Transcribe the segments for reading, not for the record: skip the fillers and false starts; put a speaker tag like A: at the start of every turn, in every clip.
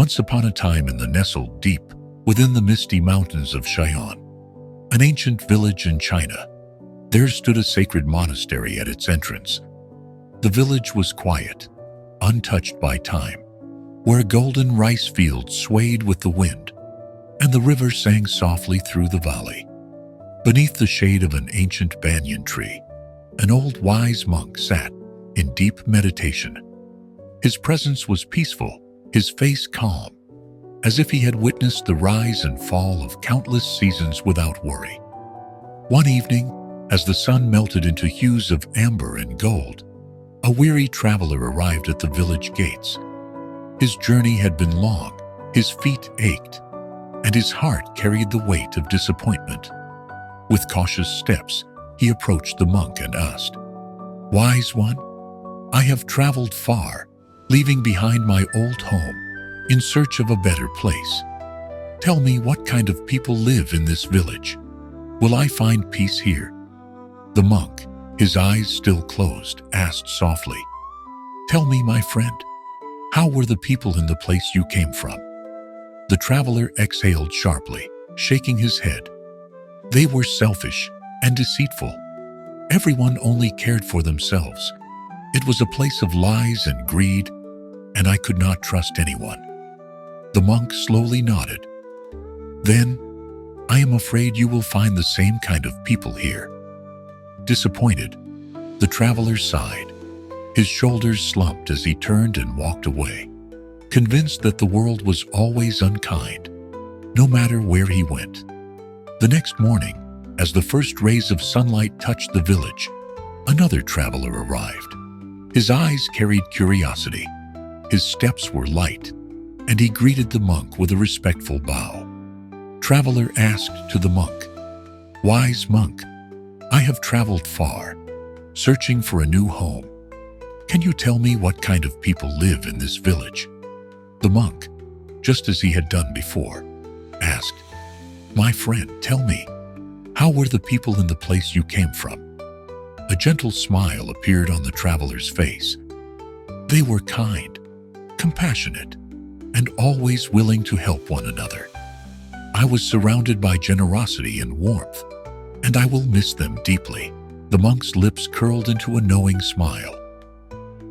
A: Once upon a time, in the nestled deep within the misty mountains of Cheyenne, an ancient village in China, there stood a sacred monastery at its entrance. The village was quiet, untouched by time, where golden rice fields swayed with the wind, and the river sang softly through the valley. Beneath the shade of an ancient banyan tree, an old wise monk sat in deep meditation. His presence was peaceful, his face calm, as if he had witnessed the rise and fall of countless seasons without worry. One evening, as the sun melted into hues of amber and gold, a weary traveler arrived at the village gates. His journey had been long, his feet ached, and his heart carried the weight of disappointment. With cautious steps, he approached the monk and asked, "Wise one, I have traveled far, leaving behind my old home, in search of a better place. Tell me, what kind of people live in this village? Will I find peace here?" The monk, his eyes still closed, asked softly, "Tell me, my friend, how were the people in the place you came from?" The traveler exhaled sharply, shaking his head. "They were selfish and deceitful. Everyone only cared for themselves. It was a place of lies and greed, and I could not trust anyone." The monk slowly nodded. "Then, I am afraid you will find the same kind of people here." Disappointed, the traveler sighed. His shoulders slumped as he turned and walked away, convinced that the world was always unkind, no matter where he went. The next morning, as the first rays of sunlight touched the village, another traveler arrived. His eyes carried curiosity. His steps were light, and he greeted the monk with a respectful bow. Traveler asked to the monk, "Wise monk, I have traveled far, searching for a new home. Can you tell me what kind of people live in this village?" The monk, just as he had done before, asked, "My friend, tell me, how were the people in the place you came from?" A gentle smile appeared on the traveler's face. "They were kind, compassionate, and always willing to help one another. I was surrounded by generosity and warmth, and I will miss them deeply." The monk's lips curled into a knowing smile.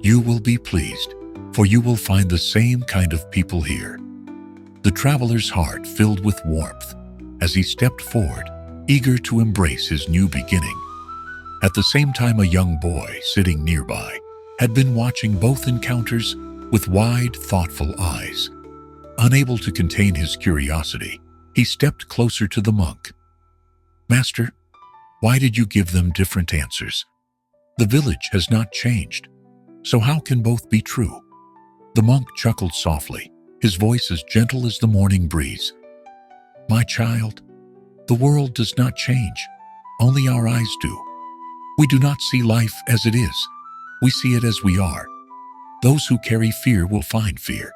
A: "You will be pleased, for you will find the same kind of people here." The traveler's heart filled with warmth as he stepped forward, eager to embrace his new beginning. At the same time, a young boy sitting nearby had been watching both encounters with wide, thoughtful eyes. Unable to contain his curiosity, he stepped closer to the monk. "Master, why did you give them different answers? The village has not changed, so how can both be true?" The monk chuckled softly, his voice as gentle as the morning breeze. "My child, the world does not change, only our eyes do. We do not see life as it is, we see it as we are. Those who carry fear will find fear.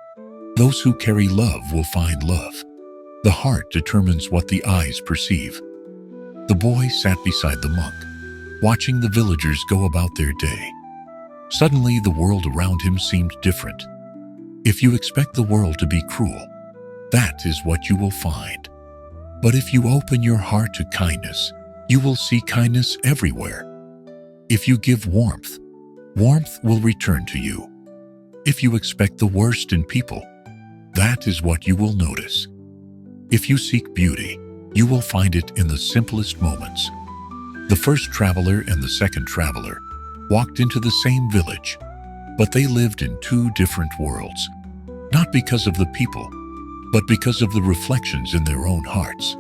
A: Those who carry love will find love. The heart determines what the eyes perceive." The boy sat beside the monk, watching the villagers go about their day. Suddenly, the world around him seemed different. If you expect the world to be cruel, that is what you will find. But if you open your heart to kindness, you will see kindness everywhere. If you give warmth, warmth will return to you. If you expect the worst in people, that is what you will notice. If you seek beauty, you will find it in the simplest moments. The first traveler and the second traveler walked into the same village, but they lived in two different worlds, not because of the people, but because of the reflections in their own hearts.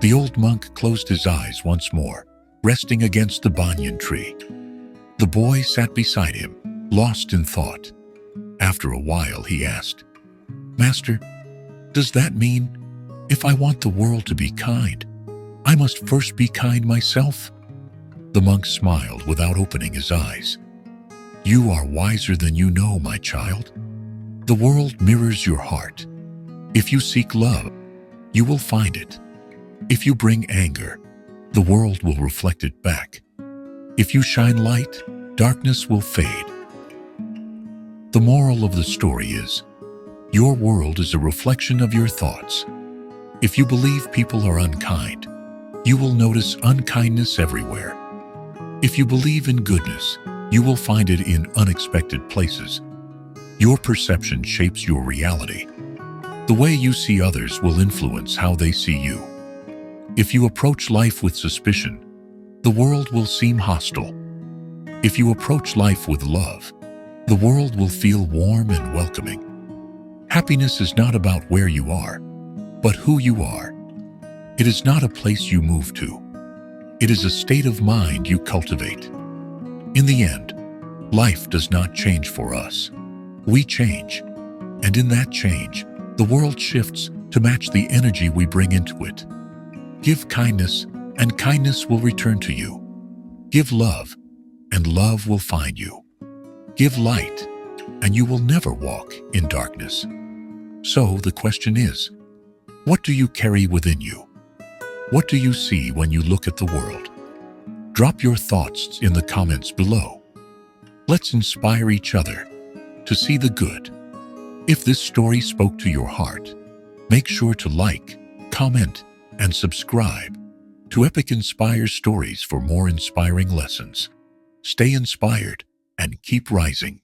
A: The old monk closed his eyes once more, resting against the banyan tree. The boy sat beside him, lost in thought. After a while, he asked, "Master, does that mean if I want the world to be kind, I must first be kind myself?" The monk smiled without opening his eyes. "You are wiser than you know, my child. The world mirrors your heart. If you seek love, you will find it. If you bring anger, the world will reflect it back. If you shine light, darkness will fade." The moral of the story is, Your world is a reflection of your thoughts. If you believe people are unkind, you will notice unkindness everywhere. If you believe in goodness, you will find it in unexpected places. Your perception shapes your reality. The way you see others will influence how they see you. If you approach life with suspicion, the world will seem hostile. If you approach life with love, the world will feel warm and welcoming. Happiness is not about where you are, but who you are. It is not a place you move to. It is a state of mind you cultivate. In the end, life does not change for us. We change, and in that change, the world shifts to match the energy we bring into it. Give kindness, and kindness will return to you. Give love, and love will find you. Give light, and you will never walk in darkness. So the question is, what do you carry within you? What do you see when you look at the world? Drop your thoughts in the comments below. Let's inspire each other to see the good. If this story spoke to your heart, make sure to like, comment, and subscribe to Epic Inspire Stories for more inspiring lessons. Stay inspired and keep rising.